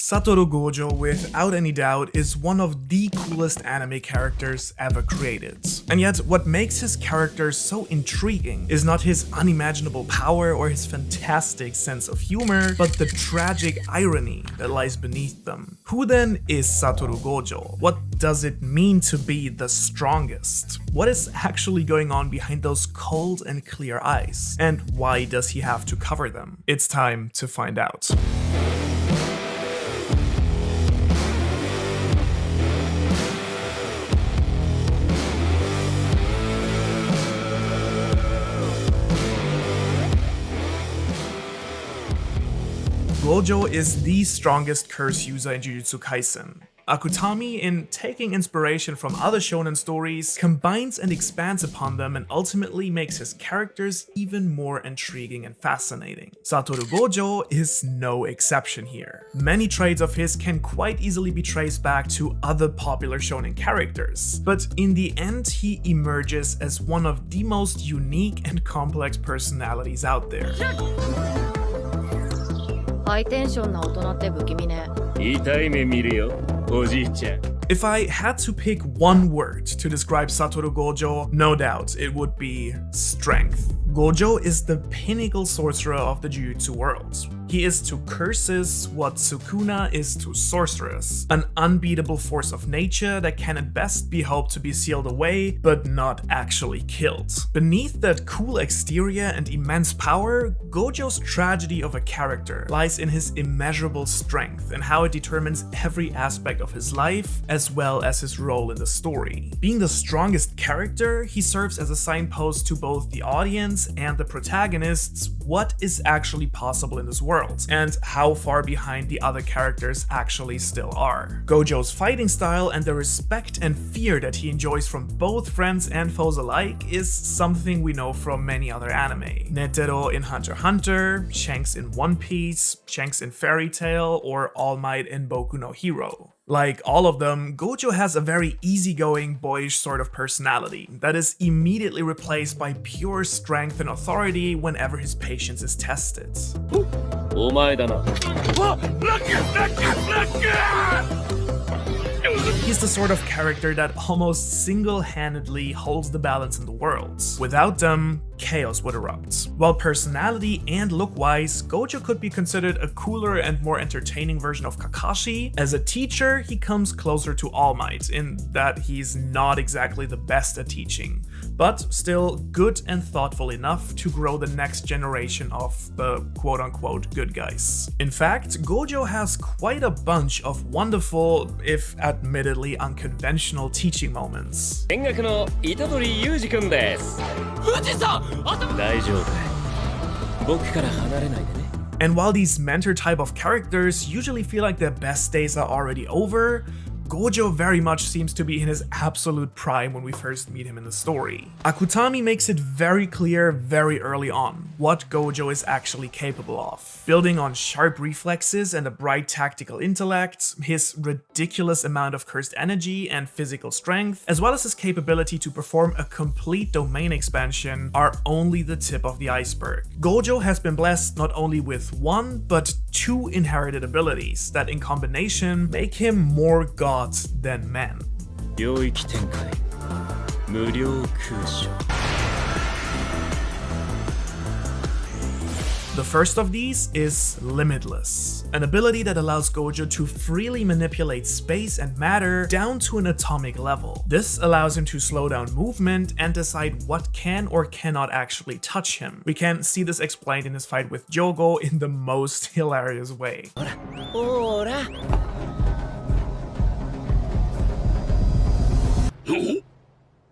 Satoru Gojo, without any doubt, is one of the coolest anime characters ever created. And yet, what makes his character so intriguing is not his unimaginable power or his fantastic sense of humor, but the tragic irony that lies beneath them. Who then is Satoru Gojo? What does it mean to be the strongest? What is actually going on behind those cold and clear eyes? And why does he have to cover them? It's time to find out. Gojo is the strongest curse user in Jujutsu Kaisen. Akutami, in taking inspiration from other shonen stories, combines and expands upon them and ultimately makes his characters even more intriguing and fascinating. Satoru Gojo is no exception here. Many traits of his can quite easily be traced back to other popular shonen characters, but in the end he emerges as one of the most unique and complex personalities out there. ハイテンションな大人って不気味ね。痛い目見るよ、おじいちゃん。 If I had to pick one word to describe Satoru Gojo, no doubt it would be strength. Gojo is the pinnacle sorcerer of the Jujutsu world. He is to curses what Sukuna is to sorceress, an unbeatable force of nature that can at best be hoped to be sealed away, but not actually killed. Beneath that cool exterior and immense power, Gojo's tragedy of a character lies in his immeasurable strength and how it determines every aspect of his life, as well as his role in the story. Being the strongest character, he serves as a signpost to both the audience and the protagonists what is actually possible in this world, and how far behind the other characters actually still are. Gojo's fighting style and the respect and fear that he enjoys from both friends and foes alike is something we know from many other anime. Netero in Hunter x Hunter, Shanks in One Piece, Shanks in Fairy Tail, or All Might in Boku no Hero. Like all of them, Gojo has a very easygoing, boyish sort of personality that is immediately replaced by pure strength and authority whenever his patience is tested. お前だな。 He's the sort of character that almost single-handedly holds the balance in the world. Without them, chaos would erupt. While personality and look-wise, Gojo could be considered a cooler and more entertaining version of Kakashi. As a teacher, he comes closer to All Might in that he's not exactly the best at teaching, but still good and thoughtful enough to grow the next generation of the quote-unquote good guys. In fact, Gojo has quite a bunch of wonderful, if admittedly unconventional teaching moments. 見学の𝚑𝚑𝚐𝚅君です。富士山、大丈夫。僕から離れないでね。 And while these mentor type of characters usually feel like their best days are already over, Gojo very much seems to be in his absolute prime when we first meet him in the story. Akutami makes it very clear very early on what Gojo is actually capable of. Building on sharp reflexes and a bright tactical intellect, his ridiculous amount of cursed energy and physical strength, as well as his capability to perform a complete domain expansion are only the tip of the iceberg. Gojo has been blessed not only with one, but two inherited abilities that in combination make him more god than man. 領域展開、無料空所。 The first of these is Limitless, an ability that allows Gojo to freely manipulate space and matter down to an atomic level. This allows him to slow down movement and decide what can or cannot actually touch him. We can see this explained in his fight with Jogo in the most hilarious way.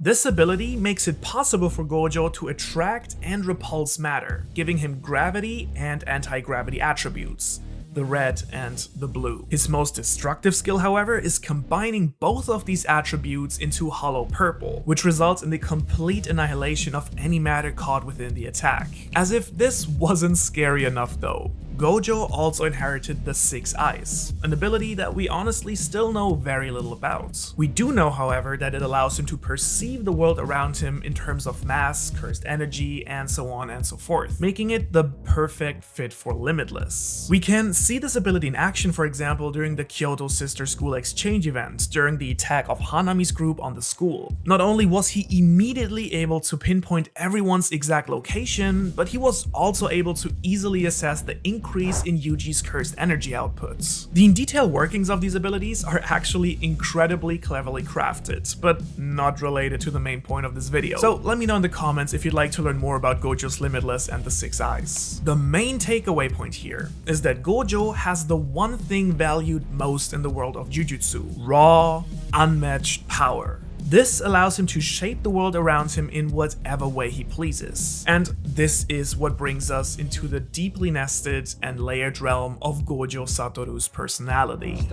This ability makes it possible for Gojo to attract and repulse matter, giving him gravity and anti-gravity attributes, the red and the blue. His most destructive skill, however, is combining both of these attributes into hollow purple, which results in the complete annihilation of any matter caught within the attack. As if this wasn't scary enough though, Gojo also inherited the Six Eyes, an ability that we honestly still know very little about. We do know, however, that it allows him to perceive the world around him in terms of mass, cursed energy, and so on and so forth, making it the perfect fit for Limitless. We can see this ability in action, for example, during the Kyoto Sister School exchange event, during the attack of Hanami's group on the school. Not only was he immediately able to pinpoint everyone's exact location, but he was also able to easily assess the increase in Yuji's cursed energy outputs. The in-detail workings of these abilities are actually incredibly cleverly crafted, but not related to the main point of this video. So let me know in the comments if you'd like to learn more about Gojo's Limitless and the Six Eyes. The main takeaway point here is that Gojo has the one thing valued most in the world of Jujutsu: raw, unmatched power. This allows him to shape the world around him in whatever way he pleases. And this is what brings us into the deeply nested and layered realm of Gojo Satoru's personality.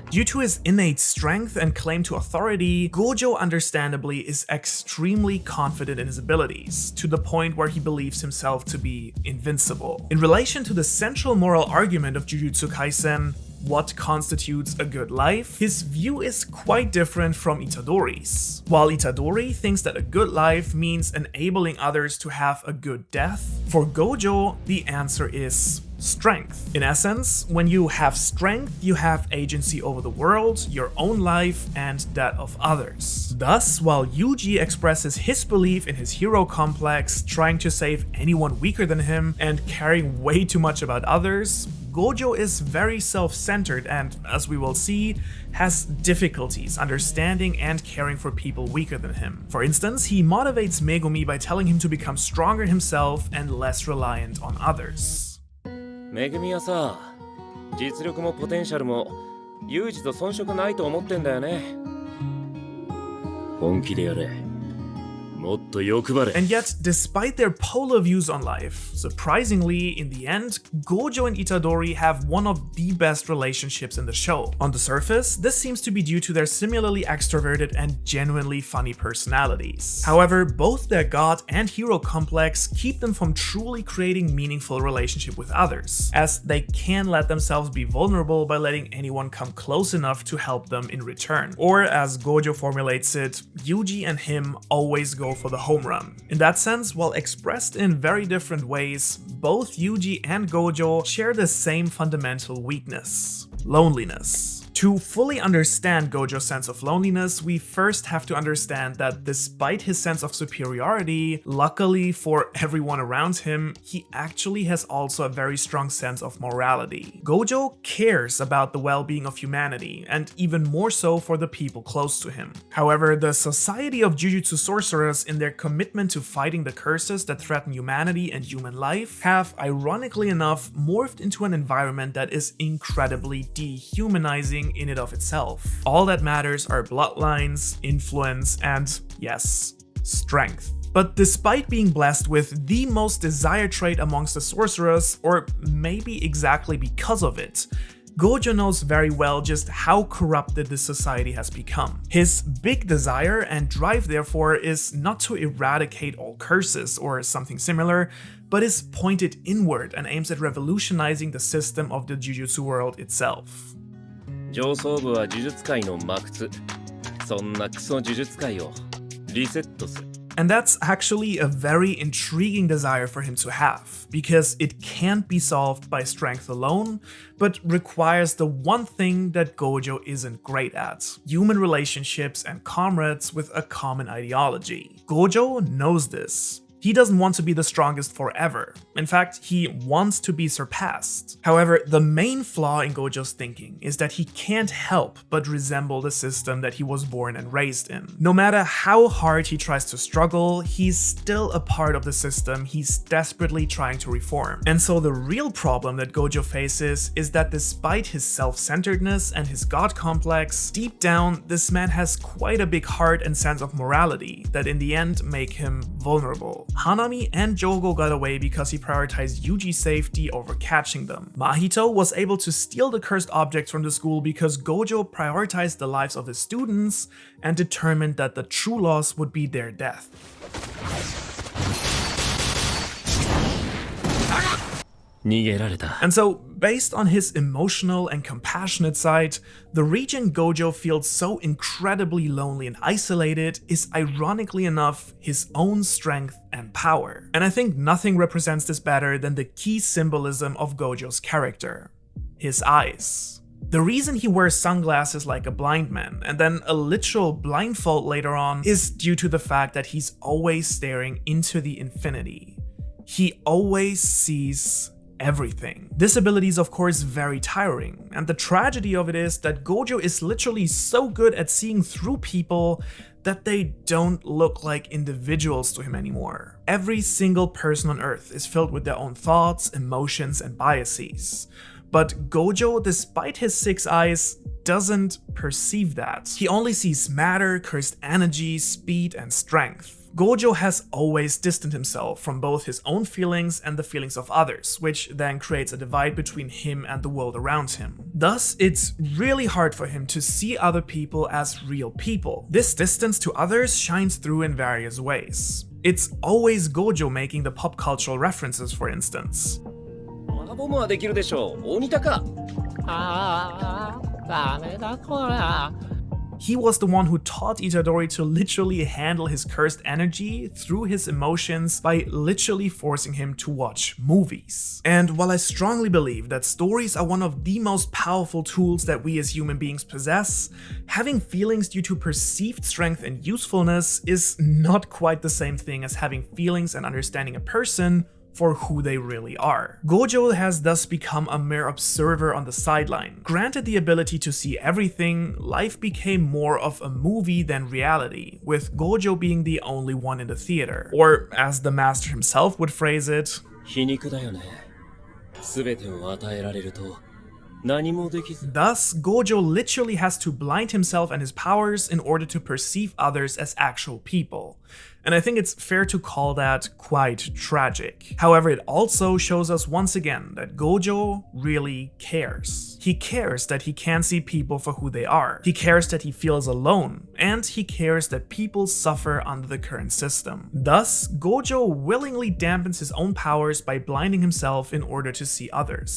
Due to his innate strength and claim to authority, Gojo understandably is extremely confident in his abilities, to the point where he believes himself to be invincible. In relation to the central moral argument of Jujutsu Kaisen, what constitutes a good life, his view is quite different from Itadori's. While Itadori thinks that a good life means enabling others to have a good death, for Gojo, the answer is strength. In essence, when you have strength, you have agency over the world, your own life, and that of others. Thus, while Yuji expresses his belief in his hero complex, trying to save anyone weaker than him, and caring way too much about others, Gojo is very self-centered and, as we will see, has difficulties understanding and caring for people weaker than him. For instance, he motivates Megumi by telling him to become stronger himself and less reliant on others. めぐみはさ、実力もポテンシャルもユージと遜色ないと思ってんだよね。本気でやれ。And yet, despite their polar views on life, surprisingly, in the end, Gojo and Itadori have one of the best relationships in the show. On the surface, this seems to be due to their similarly extroverted and genuinely funny personalities. However, both their god and hero complex keep them from truly creating meaningful relationship with others, as they can let themselves be vulnerable by letting anyone come close enough to help them in return. Or, as Gojo formulates it, Yuji and him always go for the home run. In that sense, while expressed in very different ways, both Yuji and Gojo share the same fundamental weakness: loneliness. To fully understand Gojo's sense of loneliness, we first have to understand that despite his sense of superiority, luckily for everyone around him, he actually has also a very strong sense of morality. Gojo cares about the well-being of humanity, and even more so for the people close to him. However, the Society of Jujutsu Sorcerers, in their commitment to fighting the curses that threaten humanity and human life, have, ironically enough, morphed into an environment that is incredibly dehumanizing in and of itself. All that matters are bloodlines, influence, and, yes, strength. But despite being blessed with the most desired trait amongst the sorcerers, or maybe exactly because of it, Gojo knows very well just how corrupted this society has become. His big desire and drive, therefore, is not to eradicate all curses or something similar, but is pointed inward and aims at revolutionizing the system of the Jujutsu world itself. 上層部は呪術界の魔窟。そんなクソ呪術界をリセットする。 And that's actually a very intriguing desire for him to have, because it can't be solved by strength alone, but requires the one thing that Gojo isn't great at: human relationships and comrades with a common ideology. Gojo knows this. He doesn't want to be the strongest forever. In fact, he wants to be surpassed. However, the main flaw in Gojo's thinking is that he can't help but resemble the system that he was born and raised in. No matter how hard he tries to struggle, he's still a part of the system he's desperately trying to reform. And so the real problem that Gojo faces is that despite his self-centeredness and his god complex, deep down, this man has quite a big heart and sense of morality that in the end make him vulnerable. Hanami and Jogo got away because he prioritized Yuji's safety over catching them. Mahito was able to steal the cursed objects from the school because Gojo prioritized the lives of his students and determined that the true loss would be their death. And so, based on his emotional and compassionate side, the region Gojo feels so incredibly lonely and isolated is, ironically enough, his own strength and power. And I think nothing represents this better than the key symbolism of Gojo's character: his eyes. The reason he wears sunglasses like a blind man and then a literal blindfold later on is due to the fact that he's always staring into the infinity. He always sees everything. This ability is of course very tiring, and the tragedy of it is that Gojo is literally so good at seeing through people that they don't look like individuals to him anymore. Every single person on Earth is filled with their own thoughts, emotions, and biases. But Gojo, despite his 6 eyes, doesn't perceive that. He only sees matter, cursed energy, speed, and strength. Gojo has always distanced himself from both his own feelings and the feelings of others, which then creates a divide between him and the world around him. Thus, it's really hard for him to see other people as real people. This distance to others shines through in various ways. It's always Gojo making the pop cultural references, for instance. He was the one who taught Itadori to literally handle his cursed energy through his emotions by literally forcing him to watch movies. And while I strongly believe that stories are one of the most powerful tools that we as human beings possess, having feelings due to perceived strength and usefulness is not quite the same thing as having feelings and understanding a person for who they really are. Gojo has thus become a mere observer on the sideline. Granted the ability to see everything, life became more of a movie than reality, with Gojo being the only one in the theater. Or, as the master himself would phrase it, thus, Gojo literally has to blind himself and his powers in order to perceive others as actual people. And I think it's fair to call that quite tragic. However, it also shows us once again that Gojo really cares. He cares that he can't see people for who they are. He cares that he feels alone, and he cares that people suffer under the current system. Thus, Gojo willingly dampens his own powers by blinding himself in order to see others.